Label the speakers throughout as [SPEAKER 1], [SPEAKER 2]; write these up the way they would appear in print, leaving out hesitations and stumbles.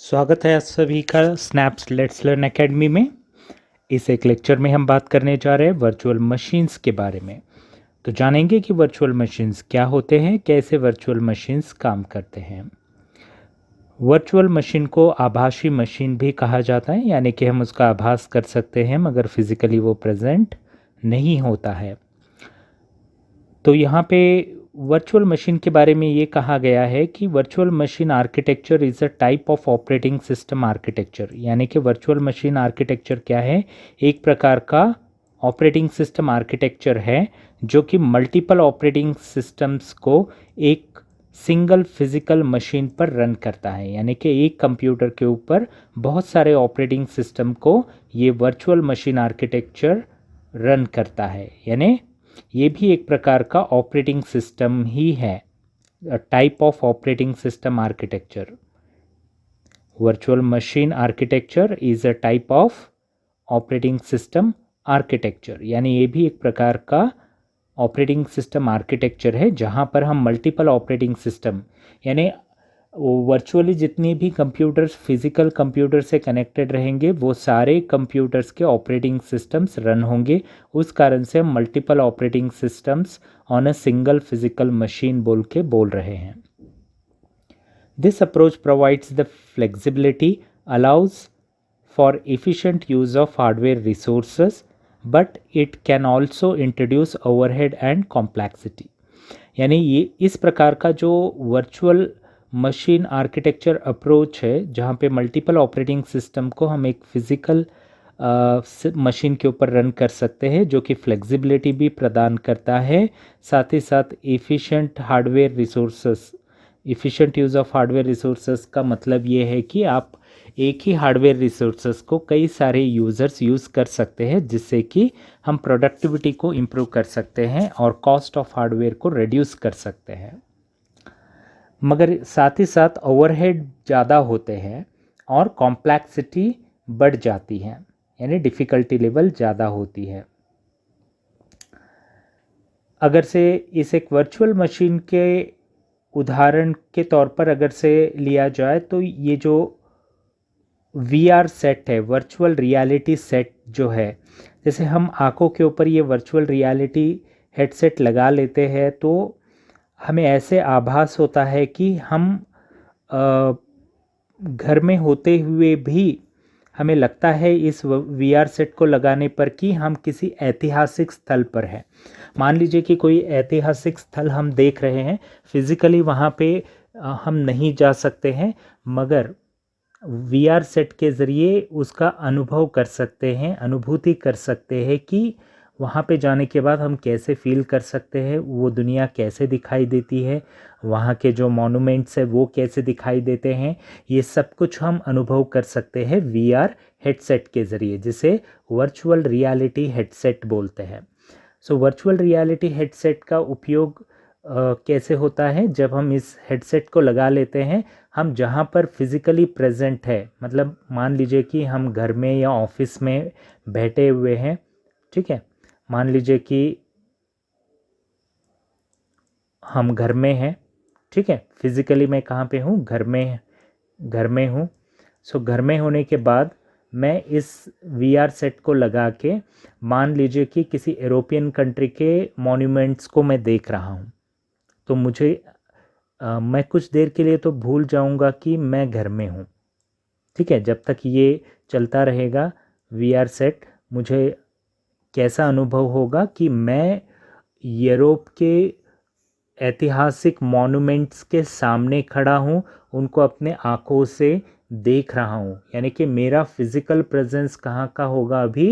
[SPEAKER 1] स्वागत है आप सभी का स्नैप्स लेट्स लर्न एकेडमी में। इस एक लेक्चर में हम बात करने जा रहे हैं वर्चुअल मशीन्स के बारे में। तो जानेंगे कि वर्चुअल मशीन्स क्या होते हैं, कैसे वर्चुअल मशीन्स काम करते हैं। वर्चुअल मशीन को आभासी मशीन भी कहा जाता है, यानी कि हम उसका आभास कर सकते हैं मगर फिजिकली वो प्रेजेंट नहीं होता है। तो यहाँ पे वर्चुअल मशीन के बारे में ये कहा गया है कि virtual machine architecture is a type of operating system architecture. यानी कि वर्चुअल मशीन आर्किटेक्चर क्या है? एक प्रकार का ऑपरेटिंग सिस्टम आर्किटेक्चर है जो कि मल्टीपल ऑपरेटिंग सिस्टम्स को एक सिंगल फिजिकल मशीन पर रन करता है। यानी कि एक कंप्यूटर के ऊपर बहुत सारे ऑपरेटिंग सिस्टम को ये वर्चुअल मशीन आर्किटेक्चर रन करता है। यानी ये भी एक प्रकार का ऑपरेटिंग सिस्टम ही है, type of operating system architecture. Virtual machine architecture is a type of operating system architecture, यानी ये भी एक प्रकार का ऑपरेटिंग सिस्टम आर्किटेक्चर है जहाँ पर हम मल्टीपल ऑपरेटिंग सिस्टम, यानी वर्चुअली जितनी भी कंप्यूटर्स फिजिकल कंप्यूटर से कनेक्टेड रहेंगे वो सारे कंप्यूटर्स के ऑपरेटिंग सिस्टम्स रन होंगे। उस कारण से हम multiple operating systems on a single physical machine बोल रहे हैं। This approach provides the flexibility, allows for efficient use of hardware resources, but it can also introduce overhead and complexity. यानी ये इस प्रकार का जो वर्चुअल मशीन आर्किटेक्चर अप्रोच है जहाँ पे मल्टीपल ऑपरेटिंग सिस्टम को हम एक फिज़िकल मशीन के ऊपर रन कर सकते हैं, जो कि फ्लेक्सिबिलिटी भी प्रदान करता है, साथ ही साथ efficient hardware resources. Efficient use of hardware resources का मतलब ये है कि आप एक ही हार्डवेयर रिसोर्सेस को कई सारे यूज़र्स यूज़ कर सकते हैं, जिससे कि हम प्रोडक्टिविटी को इम्प्रूव कर सकते हैं और कॉस्ट ऑफ हार्डवेयर को रिड्यूस कर सकते हैं। मगर साथ ही साथ ओवरहेड ज़्यादा होते हैं और कॉम्प्लेक्सिटी बढ़ जाती है, यानी डिफ़िकल्टी लेवल ज़्यादा होती है। अगर से इस एक वर्चुअल मशीन के उदाहरण के तौर पर अगर से लिया जाए तो ये जो VR सेट है, वर्चुअल रियलिटी सेट जो है, जैसे हम आँखों के ऊपर ये वर्चुअल रियलिटी हेडसेट लगा लेते हैं तो हमें ऐसे आभास होता है कि हम घर में होते हुए भी हमें लगता है इस VR सेट को लगाने पर कि हम किसी ऐतिहासिक स्थल पर हैं। मान लीजिए कि कोई ऐतिहासिक स्थल हम देख रहे हैं, फिज़िकली वहाँ पे हम नहीं जा सकते हैं, मगर VR सेट के ज़रिए उसका अनुभव कर सकते हैं, अनुभूति कर सकते हैं कि वहाँ पे जाने के बाद हम कैसे फील कर सकते हैं, वो दुनिया कैसे दिखाई देती है, वहाँ के जो मॉन्यूमेंट्स है वो कैसे दिखाई देते हैं। ये सब कुछ हम अनुभव कर सकते हैं VR हेडसेट के ज़रिए, जिसे वर्चुअल रियलिटी हेडसेट बोलते हैं। सो वर्चुअल रियलिटी हेडसेट का उपयोग कैसे होता है? जब हम इस हेडसेट को लगा लेते हैं, हम जहाँ पर फिज़िकली प्रेजेंट है, मतलब मान लीजिए कि हम घर में या ऑफिस में बैठे हुए हैं, ठीक है। मान लीजिए कि हम घर में हैं, ठीक है। फिज़िकली मैं कहाँ पे हूँ? घर में हूँ। सो घर में होने के बाद मैं इस VR सेट को लगा के मान लीजिए कि किसी यूरोपियन कंट्री के मॉन्यूमेंट्स को मैं देख रहा हूँ, तो मुझे मैं कुछ देर के लिए तो भूल जाऊँगा कि मैं घर में हूँ, ठीक है। जब तक ये चलता रहेगा VR सेट, मुझे कैसा अनुभव होगा कि मैं यूरोप के ऐतिहासिक मॉन्यूमेंट्स के सामने खड़ा हूँ, उनको अपने आँखों से देख रहा हूँ। यानी कि मेरा फिज़िकल प्रेजेंस कहाँ का होगा? अभी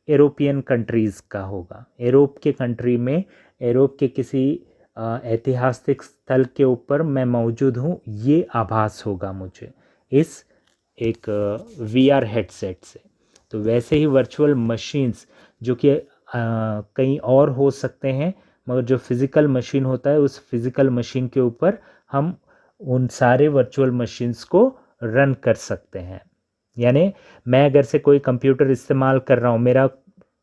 [SPEAKER 1] यूरोपियन कंट्रीज़ का होगा। यूरोप के कंट्री में, यूरोप के किसी ऐतिहासिक स्थल के ऊपर मैं मौजूद हूँ, ये आभास होगा मुझे इस एक VR हेडसेट से। तो वैसे ही वर्चुअल मशीन्स जो कि कहीं और हो सकते हैं, मगर जो फिज़िकल मशीन होता है उस फिज़िकल मशीन के ऊपर हम उन सारे वर्चुअल मशीन्स को रन कर सकते हैं। यानी मैं अगर से कोई कंप्यूटर इस्तेमाल कर रहा हूँ, मेरा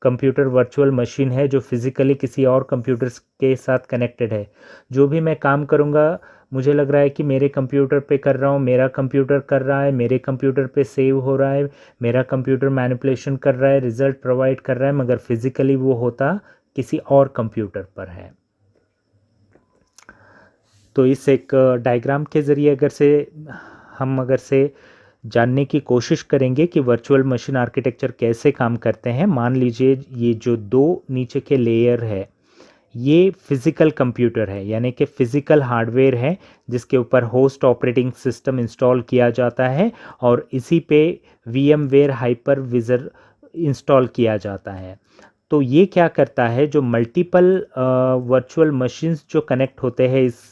[SPEAKER 1] कंप्यूटर वर्चुअल मशीन है जो फिज़िकली किसी और कंप्यूटर के साथ कनेक्टेड है। जो भी मैं काम करूँगा, मुझे लग रहा है कि मेरे कंप्यूटर पे कर रहा हूँ, मेरा कंप्यूटर कर रहा है, मेरे कंप्यूटर पे सेव हो रहा है, मेरा कंप्यूटर मैनिपुलेशन कर रहा है, रिज़ल्ट प्रोवाइड कर रहा है, मगर फिज़िकली वो होता किसी और कंप्यूटर पर है। तो इस एक डायग्राम के ज़रिए अगर से जानने की कोशिश करेंगे कि वर्चुअल मशीन आर्किटेक्चर कैसे काम करते हैं। मान लीजिए ये जो दो नीचे के लेयर है, ये फिज़िकल कंप्यूटर है, यानी कि फ़िज़िकल हार्डवेयर है जिसके ऊपर होस्ट ऑपरेटिंग सिस्टम इंस्टॉल किया जाता है और इसी पे VMware हाइपरविजर इंस्टॉल किया जाता है। तो ये क्या करता है, जो मल्टीपल वर्चुअल मशीन्स जो कनेक्ट होते हैं इस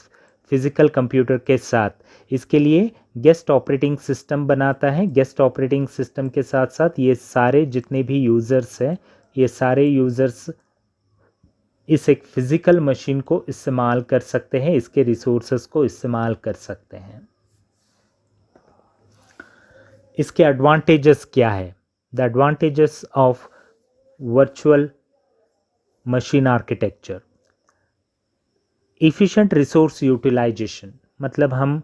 [SPEAKER 1] फिज़िकल कंप्यूटर के साथ, इसके लिए गेस्ट ऑपरेटिंग सिस्टम बनाता है। गेस्ट ऑपरेटिंग सिस्टम के साथ साथ ये सारे जितने भी यूज़र्स हैं, ये सारे यूज़र्स इस एक फ़िज़िकल मशीन को इस्तेमाल कर सकते हैं, इसके रिसोर्सेज को इस्तेमाल कर सकते हैं। इसके एडवांटेजेस क्या है? The advantages of virtual machine architecture. Efficient resource utilisation, मतलब हम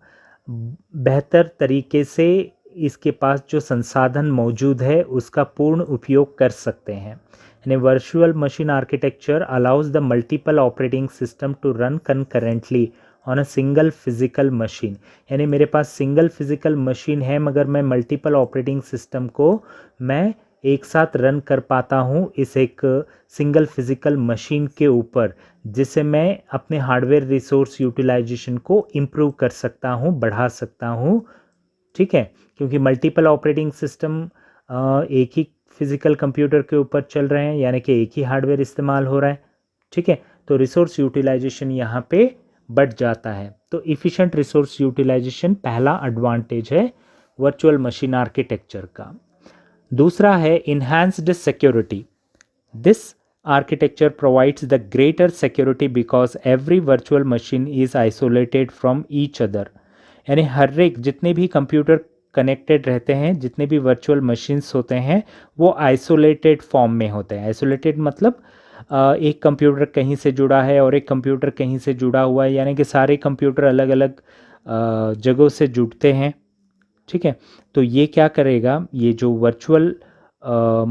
[SPEAKER 1] बेहतर तरीके से इसके पास जो संसाधन मौजूद है उसका पूर्ण उपयोग कर सकते हैं। यानी virtual machine architecture allows the multiple operating system to run concurrently on a single physical machine. यानी मेरे पास सिंगल फिजिकल मशीन है मगर मैं मल्टीपल ऑपरेटिंग सिस्टम को मैं एक साथ रन कर पाता हूँ इस एक सिंगल फिजिकल मशीन के ऊपर, जिससे मैं अपने हार्डवेयर रिसोर्स यूटिलाइजेशन को इम्प्रूव कर सकता हूँ, बढ़ा सकता हूँ। ठीक है, क्योंकि मल्टीपल ऑपरेटिंग सिस्टम एक ही फिजिकल कंप्यूटर के ऊपर चल रहे हैं, यानी कि एक ही हार्डवेयर इस्तेमाल हो रहा है। ठीक है, तो रिसोर्स यूटिलाइजेशन यहाँ पे बढ़ जाता है। तो इफ़िशिएंट रिसोर्स यूटिलाइजेशन पहला एडवांटेज है वर्चुअल मशीन आर्किटेक्चर का। दूसरा है enhanced security. This architecture provides the greater security because every virtual machine is isolated from each other. यानी हर एक जितने भी कंप्यूटर कनेक्टेड रहते हैं, जितने भी वर्चुअल मशीन्स होते हैं, वो आइसोलेटेड फॉर्म में होते हैं। आइसोलेटेड मतलब एक कंप्यूटर कहीं से जुड़ा है और एक कंप्यूटर कहीं से जुड़ा हुआ है, यानी कि सारे कंप्यूटर अलग अलग जगहों से जुड़ते हैं। ठीक है, तो ये क्या करेगा, ये जो वर्चुअल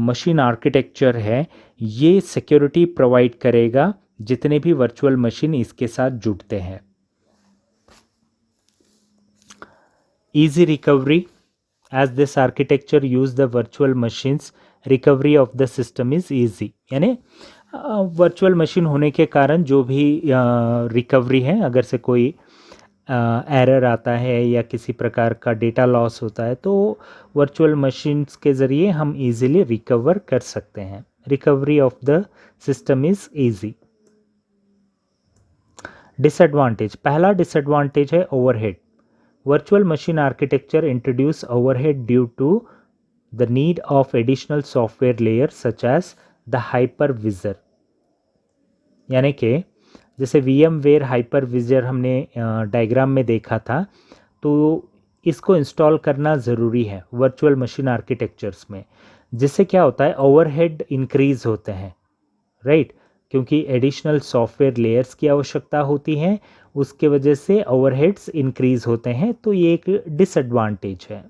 [SPEAKER 1] मशीन आर्किटेक्चर है ये सिक्योरिटी प्रोवाइड करेगा जितने भी वर्चुअल मशीन इसके साथ जुड़ते हैं। Easy recovery, as this architecture use the virtual machines, recovery of the system is easy। यानी वर्चुअल मशीन होने के कारण जो भी रिकवरी है, अगर से कोई एरर आता है या किसी प्रकार का डेटा लॉस होता है तो वर्चुअल मशीन्स के ज़रिए हम इजीली रिकवर कर सकते हैं। Recovery of the system is easy. Disadvantage, पहला डिसएडवांटेज है overhead. Virtual machine architecture introduce overhead due to the need of additional software layers such as the hypervisor। यानी कि जैसे VMware हाइपरविजर हमने डायग्राम में देखा था, तो इसको इंस्टॉल करना ज़रूरी है वर्चुअल मशीन आर्किटेक्चर्स में, जिससे क्या होता है ओवरहेड इंक्रीज़ होते हैं, राइट, क्योंकि एडिशनल सॉफ्टवेयर लेयर्स की आवश्यकता होती है, उसके वजह से ओवरहेड्स इंक्रीज होते हैं। तो ये एक डिसएडवांटेज है।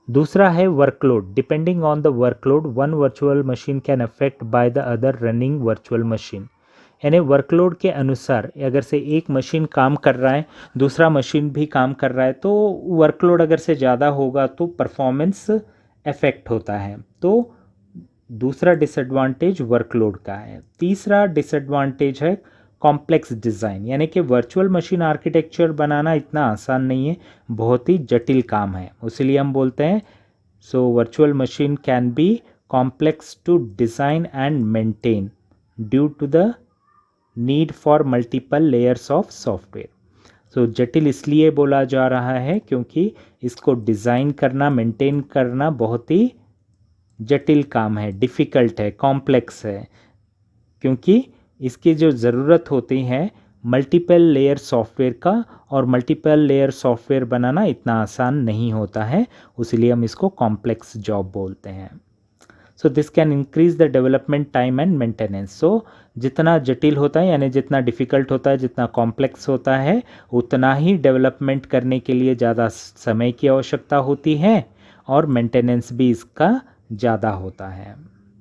[SPEAKER 1] दूसरा है workload. Depending on the workload one virtual machine can affect by the other running virtual machine. यानी वर्कलोड के अनुसार अगर से एक मशीन काम कर रहा है, दूसरा मशीन भी काम कर रहा है, तो वर्कलोड अगर से ज़्यादा होगा तो परफॉर्मेंस अफेक्ट होता है। तो दूसरा डिसएडवांटेज वर्कलोड का है। तीसरा डिसएडवांटेज है कॉम्प्लेक्स डिज़ाइन, यानी कि वर्चुअल मशीन आर्किटेक्चर बनाना इतना आसान नहीं है, बहुत ही जटिल काम है। इसलिए हम बोलते हैं so virtual machine can be complex to design and maintain due to the need for multiple layers of software. So जटिल इसलिए बोला जा रहा है क्योंकि इसको डिज़ाइन करना, मेंटेन करना बहुत ही जटिल काम है, डिफ़िकल्ट है, कॉम्प्लेक्स है, क्योंकि इसकी जो ज़रूरत होती है मल्टीपल लेयर सॉफ्टवेयर का, और मल्टीपल लेयर सॉफ्टवेयर बनाना इतना आसान नहीं होता है, इसलिए हम इसको कॉम्प्लेक्स जॉब बोलते हैं। So this can increase the development time and maintenance. So जितना जटिल होता है यानी जितना डिफ़िकल्ट होता है, जितना कॉम्प्लेक्स होता है, उतना ही डेवलपमेंट करने के लिए ज़्यादा समय की आवश्यकता होती है और मेंटेनेंस भी इसका ज़्यादा होता है।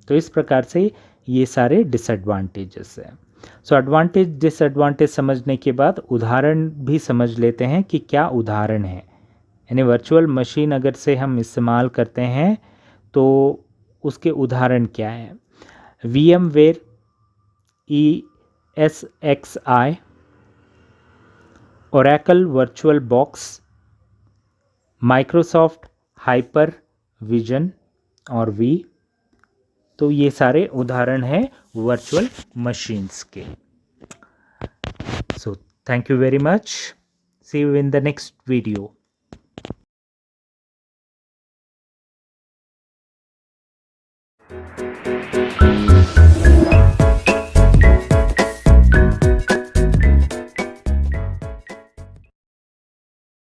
[SPEAKER 1] तो इस प्रकार से ये सारे डिसएडवांटेजेस हैं। सो एडवांटेज डिसएडवांटेज समझने के बाद उदाहरण भी समझ लेते हैं कि क्या उदाहरण है। यानी वर्चुअल मशीन अगर से हम इस्तेमाल करते हैं तो उसके उदाहरण क्या हैं। VMware ESXi, Oracle virtual box, Microsoft hyper vision और वी। तो ये सारे उदाहरण हैं वर्चुअल मशीन्स के। So thank you very much, see you in the next video.